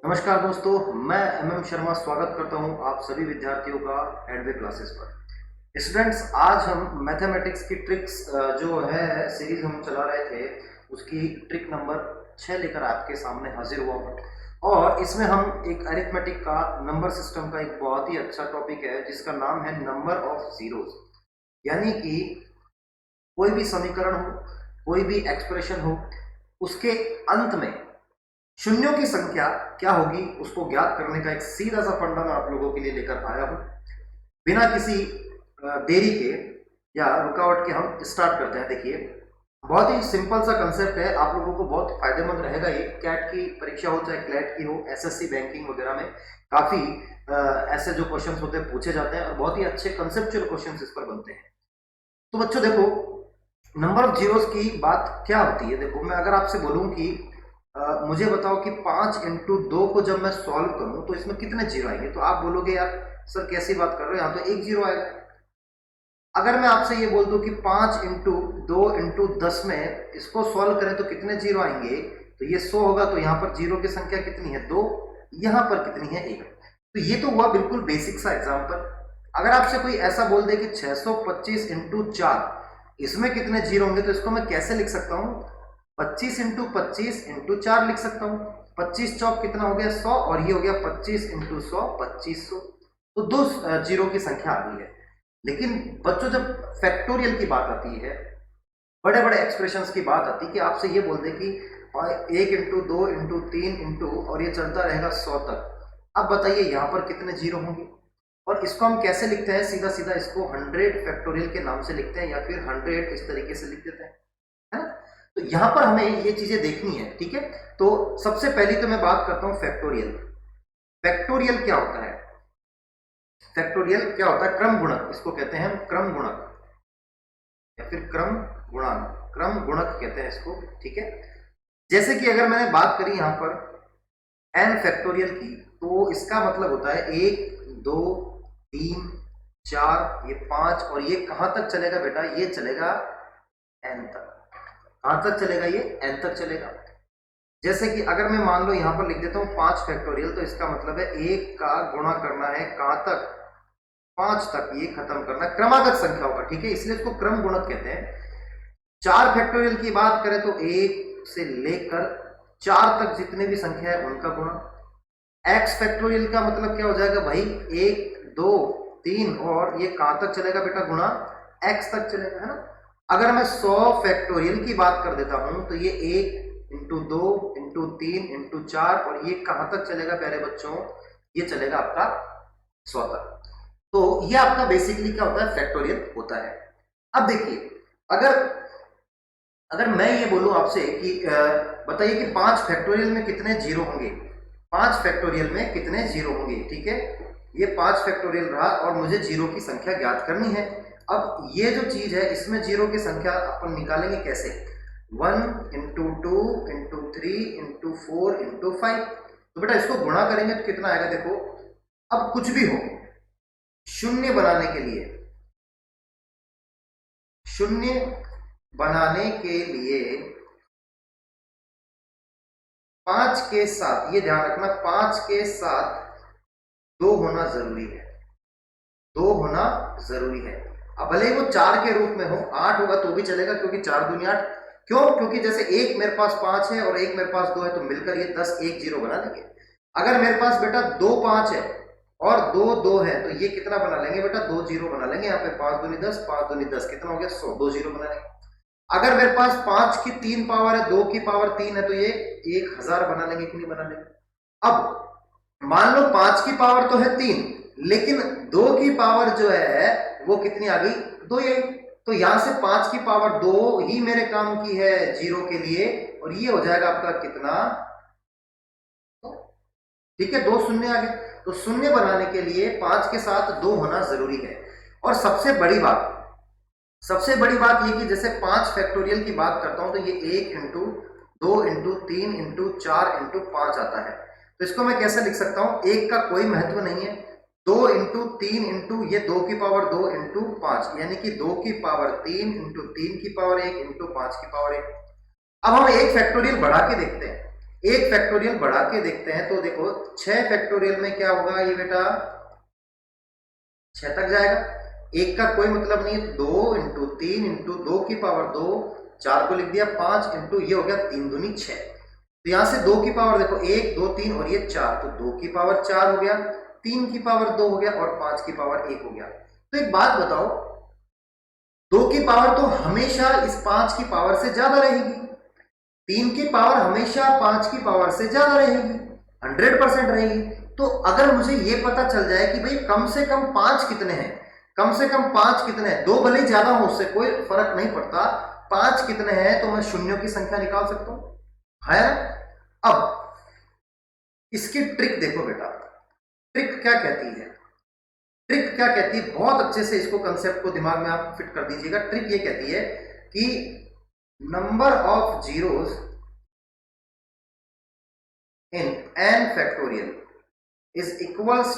नमस्कार दोस्तों, मैं एमएम शर्मा स्वागत करता हूं आप सभी विद्यार्थियों का एडवे क्लासेस पर। स्टूडेंट्स, आज हम मैथमेटिक्स की ट्रिक्स जो है सीरीज हम चला रहे थे, उसकी ट्रिक नंबर 6 लेकर आपके सामने हाजिर हुआ हूं। और इसमें हम एक अरिथमेटिक का नंबर सिस्टम का एक बहुत ही अच्छा टॉपिक है जिसका नाम है नंबर ऑफ जीरोस। यानी कि कोई भी समीकरण हो, कोई भी एक्सप्रेशन हो, उसके अंत में शून्यों की संख्या क्या होगी उसको ज्ञात करने का एक सीधा सा फंडा मैं आप लोगों के लिए लेकर आया हूं। बिना किसी देरी के या रुकावट के हम स्टार्ट करते हैं। देखिए, बहुत ही सिंपल सा कंसेप्ट है, आप लोगों को बहुत फायदेमंद रहेगा। ये कैट की परीक्षा हो चाहे क्लैट की हो, एसएससी बैंकिंग वगैरह में काफी ऐसे जो क्वेश्चंस होते हैं पूछे जाते हैं और बहुत ही अच्छे कंसेप्चुअल क्वेश्चंस इस पर बनते हैं। तो बच्चों देखो, नंबर ऑफ जीरोस की बात क्या होती है। देखो, मैं अगर आपसे बोलूं कि मुझे बताओ कि 5 इंटू 2 को जब मैं सॉल्व करूं तो इसमें कितने जीरो आएंगे, तो आप बोलोगे यार सर कैसी बात कर रहे हो, यहाँ तो एक जीरो आएगा। अगर मैं आपसे ये बोल दूं कि 5 इंटू 2 इंटू 10 में इसको सॉल्व करें तो कितने जीरो आएंगे, तो ये 100 होगा। तो यहाँ पर जीरो की संख्या कितनी है, 2। यहाँ पर कितनी है, 1। तो ये तो हुआ बिल्कुल बेसिक सा एग्जाम्पल। अगर आपसे कोई ऐसा बोल दे कि 625 इंटू 4 इसमें कितने जीरो होंगे, तो इसको मैं कैसे लिख सकता हूँ, 25 इंटू 25 इंटू 4 लिख सकता हूँ। 25 चौक कितना हो गया, 100, और ये हो गया 25 इंटू 100, 2500। तो दो जीरो की संख्या आ गई है। लेकिन बच्चों, जब फैक्टोरियल की बात आती है, बड़े बड़े एक्सप्रेशंस की बात आती है कि आपसे ये बोल दे कि 1 इंटू 2 इंटू 3 इंटू, और ये चलता रहेगा 100 तक। अब बताइए यहाँ पर कितने जीरो होंगे। और इसको हम कैसे लिखते हैं, सीधा सीधा इसको 100 फैक्टोरियल के नाम से लिखते हैं, या फिर 100 इस तरीके से लिख देते हैं, है? तो यहां पर हमें ये चीजें देखनी है, ठीक है। तो सबसे पहली तो मैं बात करता हूं फैक्टोरियल। फैक्टोरियल क्या होता है? फैक्टोरियल क्या होता है? क्रम गुणक, इसको कहते हैं हम क्रम गुणक, या फिर क्रम गुणांक, क्रम गुणक कहते हैं इसको, ठीक है। जैसे कि अगर मैंने बात करी यहां पर एन फैक्टोरियल की, तो इसका मतलब होता है 1 2 3 4, ये 5, और ये कहां तक चलेगा बेटा, ये चलेगा एन तक। कहां तक चलेगा, ये एन तक चलेगा। जैसे कि अगर मैं मान लो यहां पर लिख देता हूं 5 फैक्टोरियल, तो इसका मतलब है 1 का गुणा करना है कहां तक, 5 तक, ये खत्म करना है, क्रमागत संख्या होगा, ठीक है, इसलिए इसको क्रम गुणक कहते हैं। 4 फैक्टोरियल की बात करें तो 1 से लेकर 4 तक जितने भी संख्या है उनका गुणा। एक्स फैक्टोरियल का मतलब क्या हो जाएगा भाई, 1 2 3, और ये कहां तक चलेगा बेटा, गुणा एक्स तक चलेगा, है ना। अगर मैं 100 फैक्टोरियल की बात कर देता हूं तो ये 1 इंटू 2 इंटू 3 इंटू 4, और ये कहां तक चलेगा प्यारे बच्चों, ये चलेगा आपका 100 तक। तो ये आपका बेसिकली क्या होता है, फैक्टोरियल होता है। अब देखिए, अगर अगर मैं ये बोलूं आपसे कि बताइए कि 5 फैक्टोरियल में कितने जीरो होंगे, 5 फैक्टोरियल में कितने जीरो होंगे, ठीक है। ये 5 फैक्टोरियल रहा और मुझे जीरो की संख्या ज्ञात करनी है। अब ये जो चीज है, इसमें जीरो की संख्या अपन निकालेंगे कैसे, 1 इंटू 2 इंटू 3 इंटू 4 इंटू 5। तो बेटा इसको गुणा करेंगे तो कितना आएगा, देखो। अब कुछ भी हो, शून्य बनाने के लिए, शून्य बनाने के लिए 5 के साथ, ये ध्यान रखना, 5 के साथ 2 होना जरूरी है, 2 होना जरूरी है। अब भले ही वो 4 के रूप में हो, 8 होगा तो भी चलेगा, क्योंकि 4 दूनी 8। क्यों? क्योंकि जैसे एक मेरे पास 5 है और एक मेरे पास 2 है, तो मिलकर ये 10 1 0 बना लेंगे। अगर मेरे पास बेटा 2 5 है और 2 2 है, तो ये कितना बना लेंगे बेटा, 2 0 बना लेंगे। यहाँ पे 5 दूनी 10, 5 दूनी 10, कितना हो गया, 100, 2 0 बना लेंगे। अगर मेरे पास 5 की 3 पावर है, 2 की पावर 3 है, तो ये 1000 बना लेंगे कि नहीं बना लेंगे। अब मान लो 5 की पावर तो है 3, लेकिन 2 की पावर जो है वो कितनी आ गई, 2 ही। तो यहां से 5 की पावर 2 ही मेरे काम की है जीरो के लिए, और ये हो जाएगा आपका कितना, ठीक है, 2 शून्य आ गए। तो शून्य बनाने के लिए 5 के साथ 2 होना जरूरी है। और सबसे बड़ी बात ये कि जैसे 5 फैक्टोरियल की बात करता हूं तो ये 1 इंटू 2 इंटू 3 इंटू 4 इंटू 5 आता है। तो इसको मैं कैसे लिख सकता हूं, 1 का कोई महत्व नहीं है, 2 इंटू 3 इंटू ये 2 की पावर 2 इंटू 5, यानी कि 2 की पावर 3 इंटू 3 की पावर 1 इंटू 5 की पावर 1। अब हम एक फैक्टोरियल बढ़ा के देखते हैं। एक फैक्टोरियल बढ़ा के देखते हैं, तो देखो 6 फैक्टोरियल में क्या होगा ये बेटा, 6 तक जाएगा। एक का कोई मतलब नहीं है, 2 इंटू 3 इंटू 2 की पावर 2, 4 को लिख दिया 5 इंटू ये हो गया 3 दूनी 6। तो यहां से 2 की पावर देखो 1 2 3 और ये 4, तो 2 की पावर 4 हो गया, 3 की पावर 2 हो गया और 5 की पावर 1 हो गया। तो एक बात बताओ, 2 की पावर तो हमेशा इस 5 की पावर से ज्यादा रहेगी, 3 की पावर हमेशा 5 की पावर से ज्यादा रहेगी, 100% रहेगी। तो अगर मुझे ये पता चल जाए कि भाई कम से कम 5 कितने हैं, कम से कम 5 कितने हैं, 2 भले ही ज्यादा हो उससे कोई फर्क नहीं पड़ता, 5 कितने हैं, तो मैं शून्यों की संख्या निकाल सकता हूं, है। अब इसकी ट्रिक देखो बेटा, ट्रिक क्या कहती है, ट्रिक क्या कहती है, बहुत अच्छे से इसको कंसेप्ट को दिमाग में आप फिट कर दीजिएगा। ट्रिक ये कहती है कि number of zeros in n factorial is equals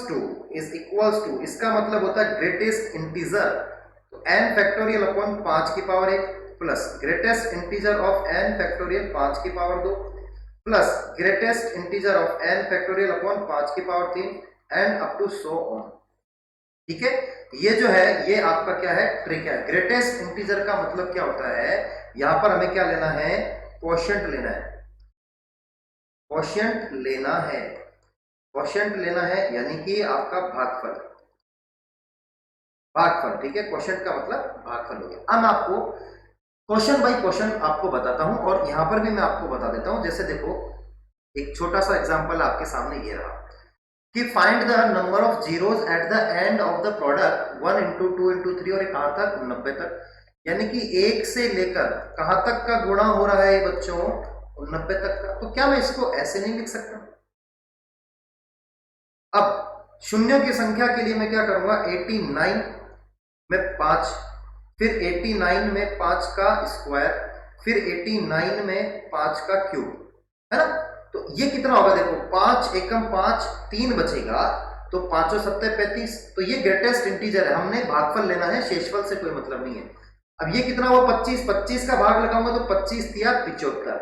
to, इसका मतलब होता है ग्रेटेस्ट इंटीजर, तो n फैक्टोरियल अपॉन 5 की power 1 plus greatest integer of n factorial 5 की power 2 plus greatest integer of n factorial upon 5 की power 3 and up to so on. ठीक है, ये जो है ये आपका क्या है, ट्रिक है। ग्रेटेस्ट इंटीजर का मतलब क्या होता है, यहां पर हमें क्या लेना है, क्वोशिएंट लेना है, क्वोशिएंट लेना है, क्वोशिएंट लेना है, यानी कि आपका भागफल, भागफल। ठीक है, क्वोशिएंट का मतलब भागफल हो गया। अब मैं आपको क्वेश्चन बाय क्वेश्चन आपको बताता हूं और यहां पर भी मैं आपको बता देता हूं। जैसे देखो एक छोटा सा एग्जांपल आपके सामने ये रहा कि find the number of zeros at the end of the product 1 into 2 into 3, और कहां तक, 90 तक, यानी कि 1 से लेकर कहां तक का गुणा हो रहा है बच्चों, 90 तक का। तो क्या मैं इसको ऐसे नहीं लिख सकता? अब शून्यों की संख्या के लिए मैं क्या करूंगा, 89 में 5, फिर 89 में 5 का स्क्वायर, फिर 89 में 5 का क्यूब, है ना। तो ये कितना होगा, देखो 5 एकम 5, 3 बचेगा, तो 5 7 35। तो ये ग्रेटेस्ट इंटीजर है, हमने भागफल लेना है, शेषफल से कोई मतलब नहीं है। अब ये कितना हुआ, 25, 25 का भाग लगाऊंगा तो 25 तिया 75,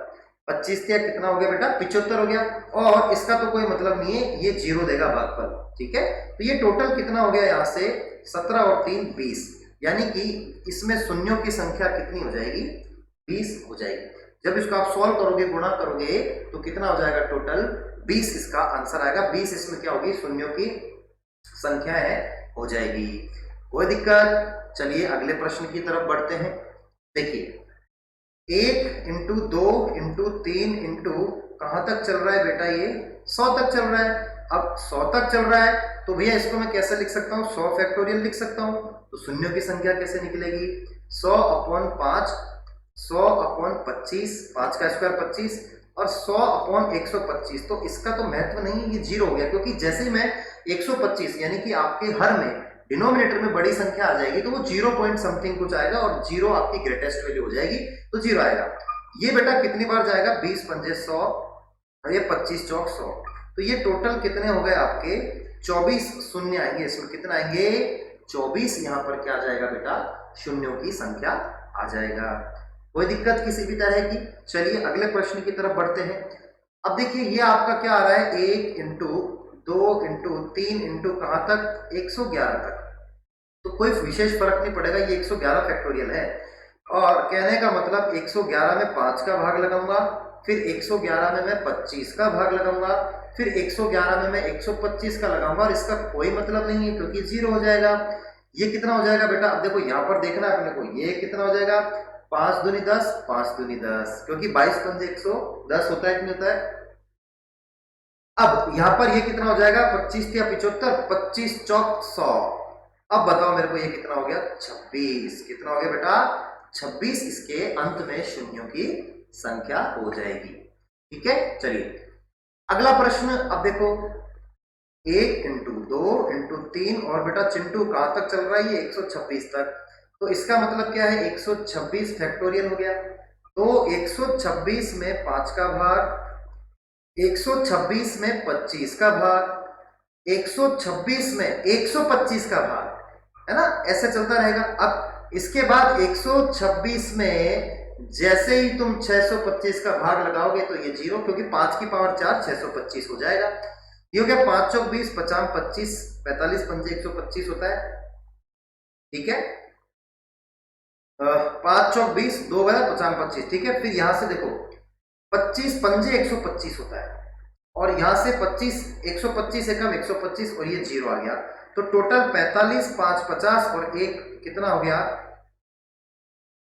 25 तिया कितना हो गया बेटा, 75 हो गया, और इसका तो कोई मतलब नहीं है, ये 0 देगा भागफल। ठीक है, तो ये टोटल कितना हो गया, यहां से 17 और 3 20, यानी कि इसमें शून्यों की संख्या कितनी हो जाएगी, 20 हो जाएगी। जब इसको आप सॉल्व करोगे, गुणा करोगे, तो कितना हो जाएगा, टोटल 20 इसका आंसर आएगा। 20 इसमें क्या होगी, शून्यों की संख्या है, हो जाएगी। कोई दिक्कत? चलिए अगले प्रश्न की तरफ बढ़ते हैं। देखिए 1 इंटू 2 इंटू 3 इंटू कहां तक चल रहा है बेटा, ये 100 तक चल रहा है। अब 100 तक चल रहा है तो भैया इसको मैं कैसे लिख सकता हूँ, 100 फैक्टोरियल लिख सकता हूँ। तो शून्यों की संख्या कैसे निकलेगी, 100 अपॉन 5, 100 अपॉन 25, 5 का स्क्वायर 25, और 100 अपॉन 125। तो इसका तो महत्व नहीं, ये 0 हो गया, क्योंकि जैसे ही मैं 125 यानी कि आपके हर में डिनोमिनेटर में बड़ी संख्या आ जाएगी तो वो 0 पॉइंट समथिंग कुछ आएगा, और 0 आपकी ग्रेटेस्ट वैल्यू हो जाएगी, तो 0 आएगा। ये बेटा कितनी बार जाएगा, 20 पंजे 100, और ये 25 चौक 100, तो ये टोटल कितने हो गए आपके, 24 शून्य आएंगे, इसमें कितना आएंगे, 24। यहां पर क्या आ जाएगा बेटा, शून्यों की संख्या आ जाएगा। कोई दिक्कत किसी भी तरह की? चलिए अगले प्रश्न की तरफ बढ़ते हैं। अब देखिए ये आपका क्या आ रहा है, 1 इंटू 2 इंटू 3 इंटू कहां तक, 111 तक। तो कोई विशेष फर्क नहीं पड़ेगा, ये 111 फैक्टोरियल है, और कहने का मतलब 111 में 5 का भाग लगाऊंगा, फिर 111 में मैं 25 का भाग लगाऊंगा, फिर 111 में मैं 125 का लगाऊंगा, और इसका कोई मतलब नहीं है क्योंकि 0 हो जाएगा। ये कितना हो जाएगा बेटा, अब देखो यहां पर देखना है अपने को, ये कितना हो जाएगा, 5 दूनी 10, 5 दूनी 10, क्योंकि 22 पंजे 110 होता है कि नहीं होता है। अब यहां पर ये कितना हो जाएगा, 25 या 75, 25 चौक 100। अब बताओ मेरे को ये कितना हो गया, 26। कितना हो गया बेटा, 26। इसके अंत में शून्यों की संख्या हो जाएगी। ठीक है, चलिए अगला प्रश्न। अब देखो 1 इंटू 2 इंटू 3, और बेटा चिंटू कहां तक चल रहा है, ये 126 तक। तो इसका मतलब क्या है, 126 फैक्टोरियल हो गया। तो 126 में 5 का भाग, 126 में 25 का भाग, 126 में 125 का भाग, है ना, ऐसे चलता रहेगा। अब इसके बाद 126 में जैसे ही तुम 625 का भाग लगाओगे तो ये 0, क्योंकि 5 की पावर 4 625 हो जाएगा। ये हो गया 5 चौक 20, 50 25, 45 पंजे 125 होता है। ठीक है, 5 चौक 20, 2 गया 50 25। ठीक है, फिर यहां से देखो 25 पंजे 125 होता है, और यहां से 25 125 से कम 125, और ये 0 आ गया। तो टोटल 45 5 50 और एक कितना हो गया,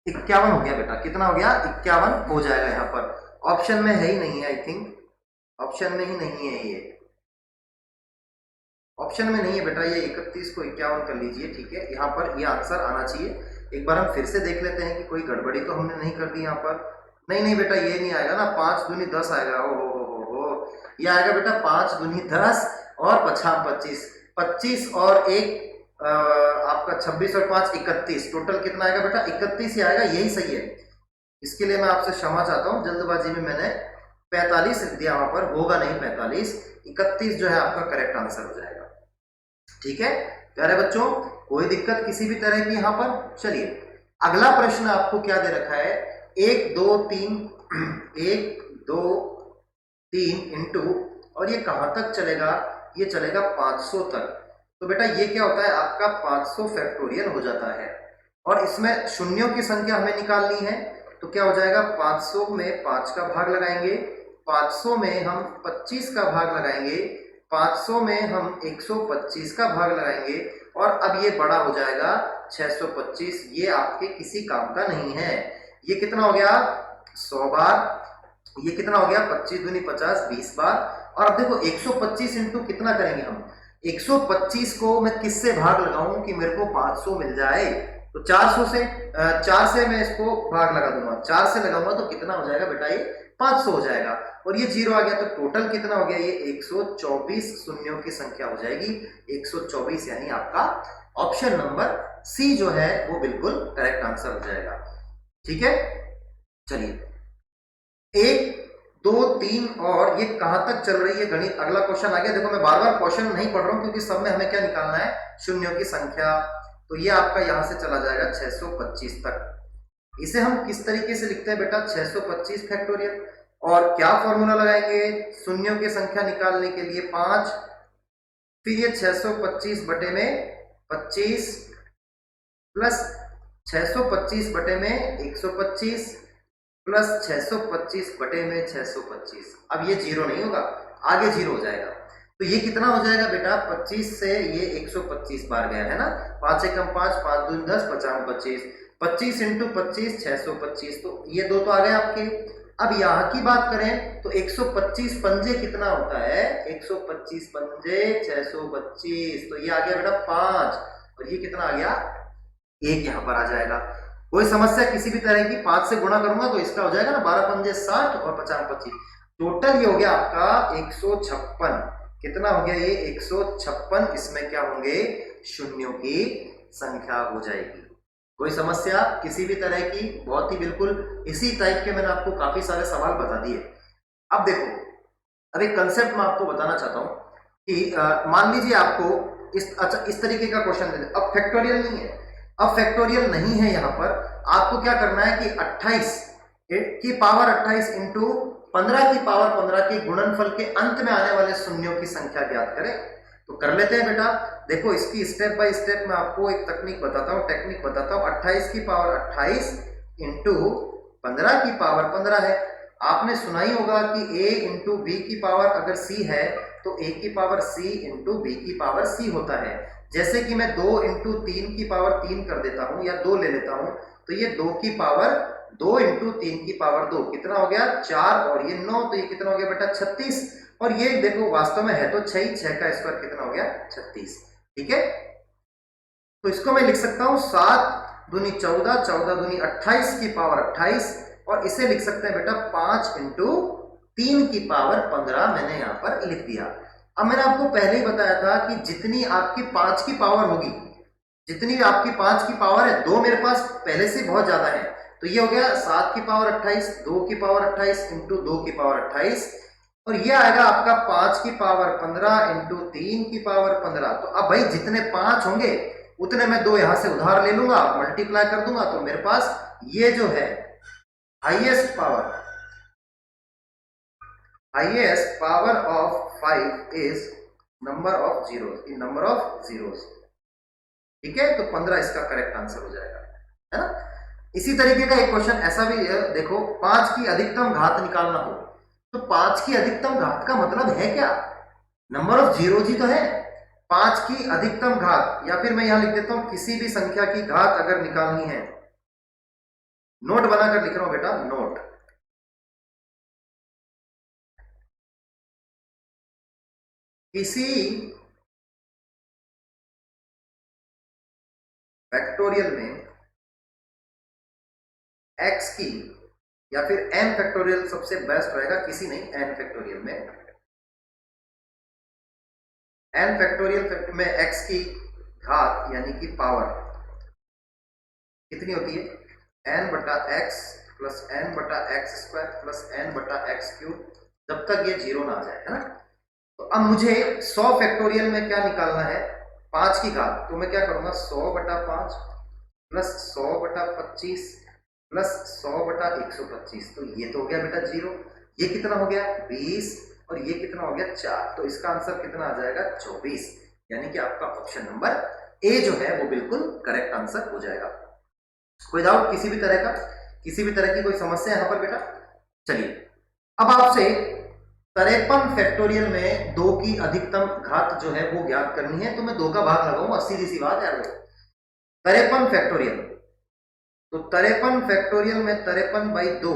51 हो गया बेटा। कितना हो गया, 51 हो जाएगा। यहाँ पर ऑप्शन में है ही नहीं है, आई थिंक ऑप्शन में ही नहीं है, ये ऑप्शन में नहीं है बेटा। ये 31 को 51 कर लीजिए। ठीक है, यहाँ पर ये आंसर आना चाहिए। एक बार हम फिर से देख लेते हैं कि कोई गड़बड़ी तो हमने नहीं कर दी यहाँ पर। नहीं नहीं बेटा, ये नहीं आएगा ना, 5 दूनी 10 आएगा। ओ हो, ये आएगा बेटा 5 दूनी 10 और 50 25, 25 और एक आपका 26 और 5 31, टोटल कितना आएगा बेटा, 31 ही आएगा। यही सही है। इसके लिए मैं आपसे क्षमा चाहता हूँ, जल्दबाजी में मैंने 45 लिख दिया, वहां पर होगा नहीं 45, 31 जो है आपका करेक्ट आंसर हो जाएगा। ठीक है प्यारे बच्चों, कोई दिक्कत किसी भी तरह की यहाँ पर। चलिए अगला प्रश्न आपको क्या दे रखा है, 1 2 3 1 2 3 इंटू, और ये कहां तक चलेगा, ये चलेगा 500 तक। तो बेटा ये क्या होता है, आपका 500 फैक्टोरियल हो जाता है, और इसमें शून्यों की संख्या हमें निकालनी है। तो क्या हो जाएगा, 500 में 5 का भाग लगाएंगे, 500 में हम 25 का भाग लगाएंगे, 500 में हम 125 का भाग लगाएंगे, और अब ये बड़ा हो जाएगा 625। ये आपके किसी काम का नहीं है। ये कितना हो गया, 100 बार। ये कितना हो गया, 25 दूनी 50, 20 बार। और अब देखो 125 इंटू कितना करेंगे हम, 125 को मैं किससे भाग लगाऊं कि मेरे को 500 मिल जाए। तो 400 से 4 से मैं इसको भाग लगा दूंगा, 4 से लगाऊंगा तो कितना हो जाएगा बेटा, ये 500 हो जाएगा। और ये 0 आ गया, तो टोटल कितना हो गया, ये 124 शून्यों की संख्या हो जाएगी, 124। यानी आपका ऑप्शन नंबर सी जो है वो बिल्कुल करेक्ट आंसर हो जाएगा। ठीक है, चलिए 1 2 3 और ये कहां तक चल रही है गणित। अगला क्वेश्चन आ गया। देखो मैं बार बार क्वेश्चन नहीं पढ़ रहा हूं, क्योंकि सब में हमें क्या निकालना है, शून्यों की संख्या। तो ये आपका यहां से चला जाएगा 625 तक। इसे हम किस तरीके से लिखते हैं बेटा, 625 फैक्टोरियल। और क्या फॉर्मूला लगाएंगे शून्यों की संख्या निकालने के लिए, 5, फिर ये 625 बटे में 25 प्लस 625 बटे में 125 प्लस 625 बटे में 625। अब ये 0 नहीं होगा, आगे 0 हो जाएगा। तो ये कितना हो जाएगा बेटा, 25 से ये 125 बार गया है ना, 5 एकम 5, 5 दूनी 10, 50 25, 25 इंटू 25 625। तो ये दो तो आ गए आपके। अब यहाँ की बात करें तो 125 पंजे कितना होता है, 125 पंजे 625, तो ये आ गया बेटा 5, और ये कितना आ गया, 1 यहाँ पर आ जाएगा। कोई समस्या किसी भी तरह की, 5 से गुणा करूंगा तो इसका हो जाएगा ना 12 पंजे 60 और 50 25, टोटल ये हो गया आपका 156। कितना हो गया ये, 156। इसमें क्या होंगे, शून्यों की संख्या हो जाएगी। कोई समस्या किसी भी तरह की, बहुत ही बिल्कुल इसी टाइप के मैंने आपको काफी सारे सवाल बता दिए। अब देखो, अब एक कंसेप्ट मैं आपको बताना चाहता हूं कि मान लीजिए आपको इस तरीके का क्वेश्चन दे दे। अब फैक्टोरियल नहीं है, अब फैक्टोरियल नहीं है, यहां पर आपको क्या करना है कि 28 की पावर 28 इंटू 15 की पावर 15 के गुणनफल के अंत में आने वाले शून्यों की संख्या ज्ञात करें। तो कर लेते हैं बेटा। देखो इसकी स्टेप बाय स्टेप मैं आपको एक टेक्निक बताता हूं, 28 की पावर 28 इंटू 15 की पावर 15 है। आपने सुना ही होगा कि a इंटू बी की पावर अगर c है तो a की पावर c इंटू बी की पावर c होता है। जैसे कि मैं 2 इंटू 3 की पावर 3 कर देता हूं, या 2 ले लेता हूं, तो ये 2 की पावर 2 इंटू 3 की पावर 2 कितना हो गया, 4, और ये 9, तो ये कितना हो गया बेटा 36। और ये देखो वास्तव में है तो 6 का स्क्वायर कितना हो गया 36। ठीक है, तो इसको मैं लिख सकता हूं 7 दूनी 14, 14 दूनी 28 की पावर 28, और इसे लिख सकते हैं बेटा 5 इंटू 3 की पावर 15 मैंने यहां पर लिख दिया। अब मैंने आपको पहले ही बताया था कि जितनी आपकी 5 की पावर होगी, जितनी आपकी 5 की पावर है, 2 मेरे पास पहले से बहुत ज्यादा है, तो ये हो गया 7 की पावर 28, 2 की पावर 28 इंटू 2 की पावर 28, और ये आएगा आपका 5 की पावर 15 इंटू 3 की पावर 15। तो अब भाई जितने 5 होंगे उतने मैं 2 यहां से उधार ले लूंगा, मल्टीप्लाई कर दूंगा, तो मेरे पास ये जो है highest power of 5 is number of zeros, in number of zeros. ठीक है, तो 15 इसका करेक्ट आंसर हो जाएगा, है ना। इसी तरीके का एक क्वेश्चन ऐसा भी है, देखो 5 की अधिकतम घात निकालना हो, तो 5 की अधिकतम घात का मतलब है क्या, नंबर ऑफ जीरोस ही तो है। 5 की अधिकतम घात, या फिर मैं यहां लिख देता हूं किसी भी संख्या की घात अगर निकालनी है, नोट बनाकर लिख रहा हूं बेटा, नोट। किसी फैक्टोरियल में x की, या फिर n फैक्टोरियल सबसे बेस्ट रहेगा, किसी नहीं, n फैक्टोरियल में, n फैक्टोरियल में x की घात यानी कि पावर कितनी होती है, n बटा एक्स प्लस n बटा एक्स स्क्वायर प्लस n बटा एक्स क्यूब, जब तक ये जीरो ना आ जाए, है ना। तो अब मुझे 100 फैक्टोरियल में क्या निकालना है, 5 की घात, तो मैं क्या करूंगा, 100 बटा 5 प्लस 100 बटा 25 प्लस 100 बटा 125, तो ये तो हो गया बेटा जीरो, ये कितना हो गया 20, और ये कितना हो गया 4, तो इसका आंसर कितना आ जाएगा 24, यानी कि आपका ऑप्शन नंबर ए जो है वो बिल्कुल करेक्ट आंसर हो जाएगा, विदाउट किसी भी तरह का, किसी भी तरह की कोई समस्या यहां पर बेटा। चलिए अब आपसे 53 फैक्टोरियल में 2 की अधिकतम घात जो है वो ज्ञात करनी है, तो मैं 2 का भाग लगाऊंगा, सीधी सी बात है। 53 फैक्टोरियल, तो 53 फैक्टोरियल में 53/2,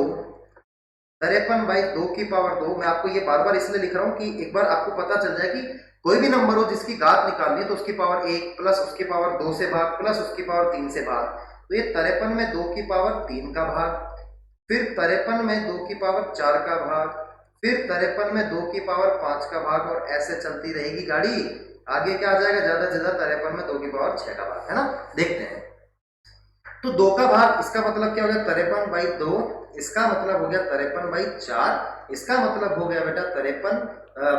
53/2 की पावर 2, मैं आपको ये बार बार इसलिए लिख रहा हूं कि एक बार आपको पता चल जाए कि कोई भी नंबर हो जिसकी घात निकालनी है तो उसकी पावर 1 प्लस उसकी पावर 2 से भाग प्लस उसकी पावर 3 से भाग, तो ये 53 में 2 की पावर 3 का भाग, फिर 53 में 2 की पावर 4 का भाग, फिर 53 में 2 की पावर 5 का भाग, और ऐसे चलती रहेगी गाड़ी, आगे क्या आ जाएगा, ज्यादा से ज्यादा 53 में 2 की पावर 6 का भाग, है ना। देखते हैं, तो 2 का भाग, इसका मतलब क्या हो गया 53/2, इसका मतलब हो गया 53/4, इसका मतलब हो गया बेटा 53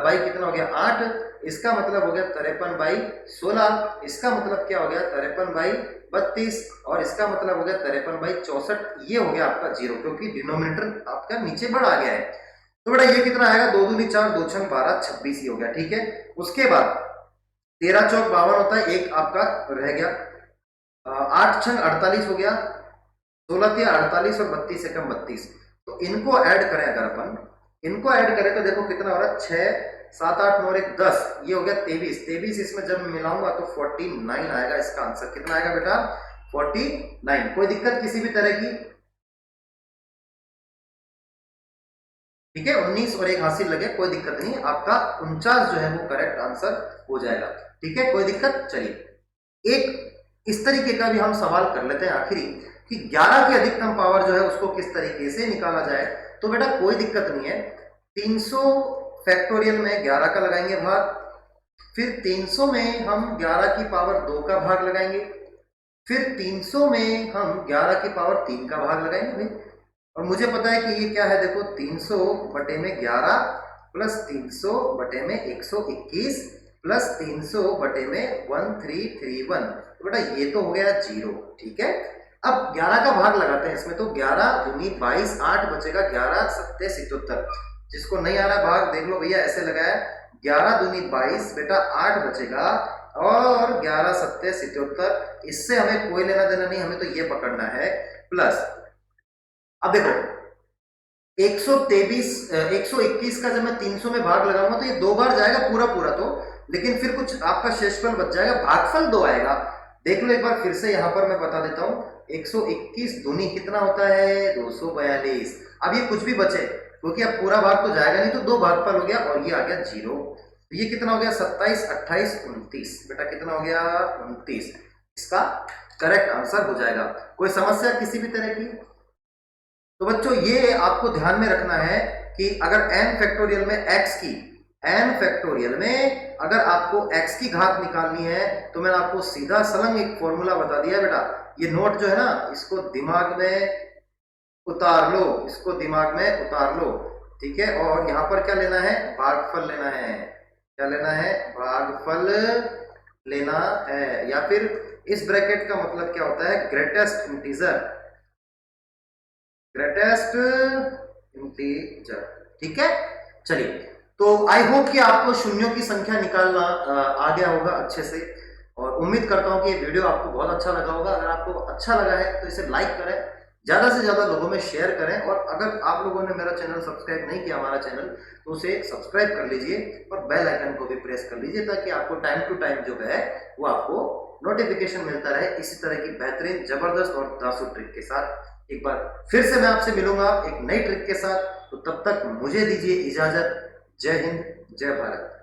बाई कितना हो गया 8, इसका मतलब हो गया 53/16, इसका मतलब क्या हो गया 53/32, और इसका मतलब हो गया 53/64, ये हो गया आपका जीरो, क्योंकि डिनोमिनेटर आपका नीचे बढ़ आ गया है। तो बेटा ये कितना आएगा, 2 दूनी 4, 2 छंग 12, 26 ही हो गया, ठीक है। उसके बाद 13 चौक 52 होता है, एक आपका रह गया, 8 छंग 48 हो गया, 16 तिया 48 और 32 से कम 32, तो इनको ऐड करें, अगर अपन इनको ऐड करें तो देखो कितना हो रहा है, 6 7 8 9 1 10, ये हो गया 23, 23 इसमें जब मिलाऊंगा तो 49 आएगा, इसका आंसर कितना आएगा बेटा 49। कोई दिक्कत किसी भी तरह की, ठीक है, 19 और 1 हासिल लगे, कोई दिक्कत नहीं, आपका 49 जो है वो करेक्ट आंसर हो जाएगा, ठीक है, कोई दिक्कत। चलिए एक इस तरीके का भी हम सवाल कर लेते हैं आखिरी, कि 11 की अधिकतम पावर जो है उसको किस तरीके से निकाला जाए, तो बेटा कोई दिक्कत नहीं है, 300 फैक्टोरियल में 11 का लगाएंगे भाग, फिर 300 में हम 11 की पावर 2 का भाग लगाएंगे, फिर 300 में हम 11 की पावर 3 का भाग लगाएंगे भाई, और मुझे पता है कि ये क्या है, देखो 300 बटे में 11 प्लस 300 बटे में 121 प्लस 300 बटे में 1331, तो बेटा ये तो हो गया जीरो, ठीक है। अब 11 का भाग लगाते हैं इसमें, तो 11 दूनी 22, 8 बचेगा, 11 सत्ते 77, जिसको नहीं आ रहा भाग देख लो भैया, ऐसे लगाया 11 दूनी 22, बेटा 8 बचेगा, और 11 सत्ते 77, इससे हमें कोई लेना देना नहीं, हमें तो ये पकड़ना है, प्लस अब देखो 123 121 का जब मैं 300 में भाग लगाऊंगा तो ये 2 बार जाएगा पूरा पूरा, तो लेकिन फिर कुछ आपका शेषफल बच जाएगा, भागफल 2 आएगा, देख लो एक बार फिर से यहां पर मैं बता देता हूं, 121 दूनी कितना होता है 242, अब ये कुछ भी बचे क्योंकि अब पूरा भाग तो जाएगा नहीं, तो 2 भागफल हो गया, और ये आ गया जीरो, तो ये कितना हो गया 27 28 29, बेटा कितना हो गया 29, इसका करेक्ट आंसर हो जाएगा। कोई समस्या किसी भी तरह की, तो बच्चों ये आपको ध्यान में रखना है कि अगर n फैक्टोरियल में x की, n फैक्टोरियल में अगर आपको x की घात निकालनी है, तो मैंने आपको सीधा सलंग एक फॉर्मूला बता दिया बेटा, ये नोट जो है ना इसको दिमाग में उतार लो, इसको दिमाग में उतार लो, ठीक है। और यहां पर क्या लेना है, भागफल लेना है, क्या लेना है, भागफल लेना है, या फिर इस ब्रैकेट का मतलब क्या होता है, ग्रेटेस्ट इंटीजर, ग्रेटेस्ट इंटीजर। ठीक है, चलिए, तो आई होप कि आपको शून्यों की संख्या निकालना आ गया होगा अच्छे से, और उम्मीद करता हूं कि ये वीडियो आपको बहुत अच्छा लगा होगा। अगर आपको अच्छा लगा है तो इसे लाइक करें, ज्यादा से ज्यादा लोगों में शेयर करें, और अगर आप लोगों ने मेरा चैनल सब्सक्राइब नहीं किया, हमारा चैनल, तो उसे सब्सक्राइब कर लीजिए और बेल आइकन को भी प्रेस कर लीजिए, ताकि आपको टाइम टू टाइम जो है वो आपको नोटिफिकेशन मिलता रहे इसी तरह की बेहतरीन, जबरदस्त और दासू ट्रिक के साथ। एक बार फिर से मैं आपसे मिलूंगा एक नई ट्रिक के साथ, तो तब तक मुझे दीजिए इजाजत। जय हिंद, जय भारत।